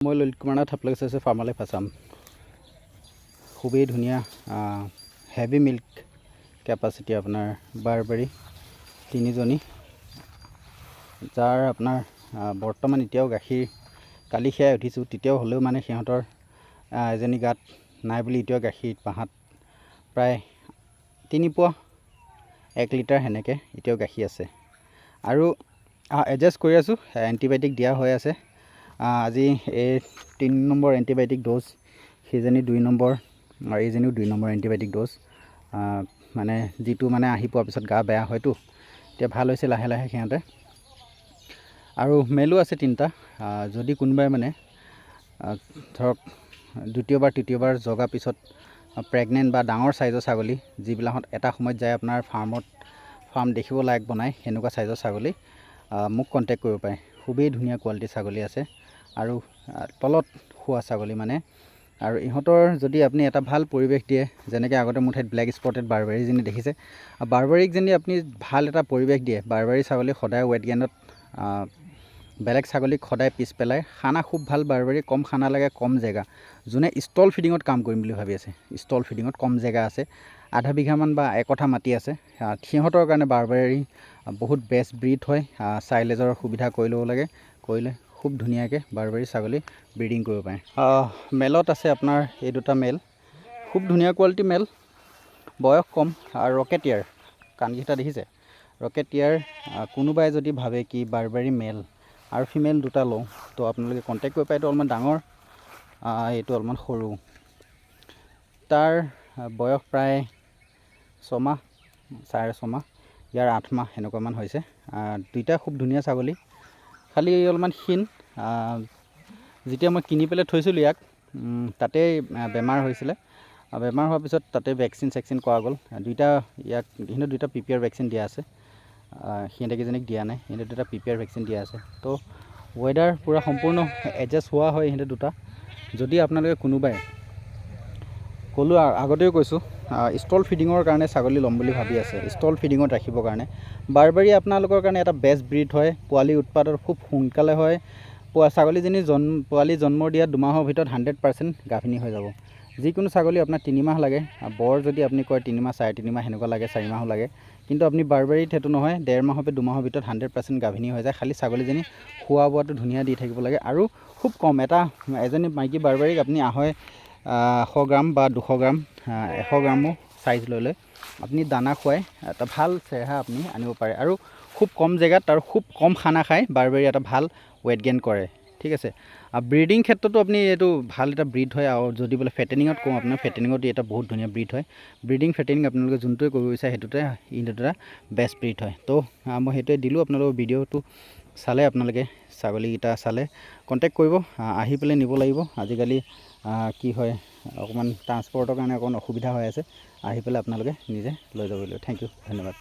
মই ললিত কুমাৰ নাথ, আপোনালোকে চাইছে ফাৰ্মাৰ লাইফ আছাম। খুবেই ধুনীয়া হেভি মিল্ক কেপাচিটি আপোনাৰ বাৰবাৰী তিনিজনী, যাৰ আপোনাৰ বৰ্তমান এতিয়াও গাখীৰ কালি সেয়াই উঠিছোঁ, তেতিয়াও হ'লেও মানে সিহঁতৰ এজনী গাত নাই বুলি এতিয়াও গাখীৰ পাহাত প্ৰায় 3 পোৱা 1 লিটাৰ সেনেকৈ এতিয়াও গাখীৰ আছে। আৰু এডজাষ্ট কৰি আছোঁ, এণ্টিবায়'টিক দিয়া হৈ আছে। আজি এই 3 নম্বৰ এণ্টিবায়'টিক ড'জ, সেইজনী 2 নম্বৰ আৰু এইজনীও 2 নম্বৰ এণ্টিবায়'টিক ড'জ। মানে যিটো মানে আহি পোৱাৰ পিছত গা বেয়া হয়তো, এতিয়া ভাল হৈছে লাহে লাহে সিহঁতে। আৰু মেলো আছে 3টা। যদি কোনোবাই মানে ধৰক দ্বিতীয়বাৰ তৃতীয়বাৰ জগাৰ পিছত প্ৰেগনেণ্ট বা ডাঙৰ চাইজৰ ছাগলী, যিবিলাকত এটা সময়ত যায় আপোনাৰ ফাৰ্ম দেখিব লায়ক বনায়, সেনেকুৱা চাইজৰ ছাগলী মোক কণ্টেক্ট কৰিব পাৰে। খুবেই ধুনীয়া কোৱালিটিৰ ছাগলী আছে আৰু তলত শোৱা ছাগলী মানে। আৰু ইহঁতৰ যদি আপুনি এটা ভাল পৰিৱেশ দিয়ে, যেনেকৈ আগতে মোৰ ঠাইত ব্লেক স্পটেড বাৰবাৰীজনী দেখিছে, বাৰবাৰীক যদি আপুনি ভাল এটা পৰিৱেশ দিয়ে, বাৰবাৰী ছাগলী সদায় ৱেট গেইনত বেলেগ ছাগলীক সদায় পিছ পেলাই। খানা খুব ভাল বাৰবাৰী, কম খানা লাগে, কম জেগা। যোনে ষ্টল ফিডিঙত কাম কৰিম বুলি ভাবি আছে, ষ্টল ফিডিঙত কম জেগা আছে, আধা বিঘামান বা 1 কঠা মাটি আছে, সিহঁতৰ কাৰণে বাৰবাৰী বহুত বেষ্ট ব্ৰীড হয়। চাইলেজৰ সুবিধা কৰি ল'ব লাগে, কৰিলে খুব ধুনীয়াকৈ বাৰবাৰী ছাগলী ব্ৰিডিং কৰিব পাৰে। মেলত আছে আপোনাৰ এই 2টা মেল, খুব ধুনীয়া কোৱালিটি মেল, বয়স কম আৰু ৰকেটিয়াৰ কাণকেইটা দেখিছে, ৰকেটিয়াৰ। কোনোবাই যদি ভাবে কি বাৰবাৰী মেল আৰু ফিমেল 2টা লওঁ, তো আপোনালোকে কণ্টেক্ট কৰিব পাৰে। এইটো অলপমান ডাঙৰ, এইটো অলপমান সৰু। তাৰ বয়স প্ৰায় 6 মাহ 6.5 মাহ, ইয়াৰ 8 মাহ সেনেকুৱামান হৈছে। 2টা খুব ধুনীয়া ছাগলী, খালি অলপমান ক্ষীণ। যেতিয়া মই কিনি পেলাই থৈছিলোঁ ইয়াক, তাতেই বেমাৰ হৈছিলে। বেমাৰ হোৱাৰ পিছত তাতে ভেকচিন কৰা গ'ল। সিহঁতৰ 2টা PPR ভেকচিন দিয়া আছে, সিহঁতকেইজনীক দিয়া নাই। সিহঁতৰ 2টা PPR ভেকচিন দিয়া আছে। তো ৱেডাৰ পূৰা সম্পূৰ্ণ এডজাষ্ট হোৱা হয় সিহঁতে 2টা। যদি আপোনালোকে কোনোবাই, ক'লোঁ আগতেও কৈছোঁ, ষ্টল ফিডিঙৰ কাৰণে ছাগলী ল'ম বুলি ভাবি আছে, ষ্টল ফিডিঙত ৰাখিবৰ কাৰণে, বাৰবাৰী আপোনালোকৰ কাৰণে এটা বেষ্ট ব্ৰীড হয়। পোৱালি উৎপাদন খুব সোনকালে হয়। ছাগলীজনী পোৱালি জন্ম দিয়া 2 মাহৰ ভিতৰত 100% গাভিনী হৈ যাব। যিকোনো ছাগলী আপোনাৰ 3 মাহ লাগে, বৰ যদি আপুনি কয় 3 মাহ 3.5 মাহ সেনেকুৱা লাগে, 4 মাহো লাগে। কিন্তু আপুনি বাৰবাৰীত সেইটো নহয়, 1.5 মাহৰ পৰা 2 মাহৰ ভিতৰত 100% গাভিনী হৈ যায়। খালী ছাগলীজনী খোৱা বোৱাটো ধুনীয়া দি থাকিব লাগে। আৰু খুব কম, এজনী মাইকী বাৰবাৰীক আপুনি 100 গ্ৰাম বা 200 গ্ৰাম 100 গ্ৰামো চাইজ লৈ আপুনি দানা খুৱাই এটা ভাল চেহেৰা আপুনি আনিব পাৰে। আৰু খুব কম জেগাত আৰু খুব কম খানা খাই বাৰবাৰী এটা ভাল ৱেট গেইন কৰে। ঠিক আছে। ব্ৰিডিং ক্ষেত্ৰতো আপুনি এইটো ভাল এটা ব্ৰীড হয়। আৰু যদি বোলে ফেটেনিঙত কওঁ, আপোনাৰ ফেটেনিঙত এটা বহুত ধুনীয়া ব্ৰীড হয়। ব্ৰিডিং ফেটেনিং আপোনালোকে যোনটোৱে কৰিব বিচাৰে, সেইটোতে এটা বেষ্ট ব্ৰীড হয়। তো মই সেইটোৱে দিলোঁ আপোনালোকৰ ভিডিঅ'টো চালে, আপোনালোকে ছাগলীকেইটা চালে কণ্টেক্ট কৰিব, আহি পেলাই নিব লাগিব। আজিকালি কি হয়, অকণমান ট্ৰান্সপৰ্টৰ কাৰণে অকণমান অসুবিধা হৈ আছে, আহি পেলাই আপোনালোকে নিজে লৈ যাব লাগিব। থেংক ইউ, ধন্যবাদ।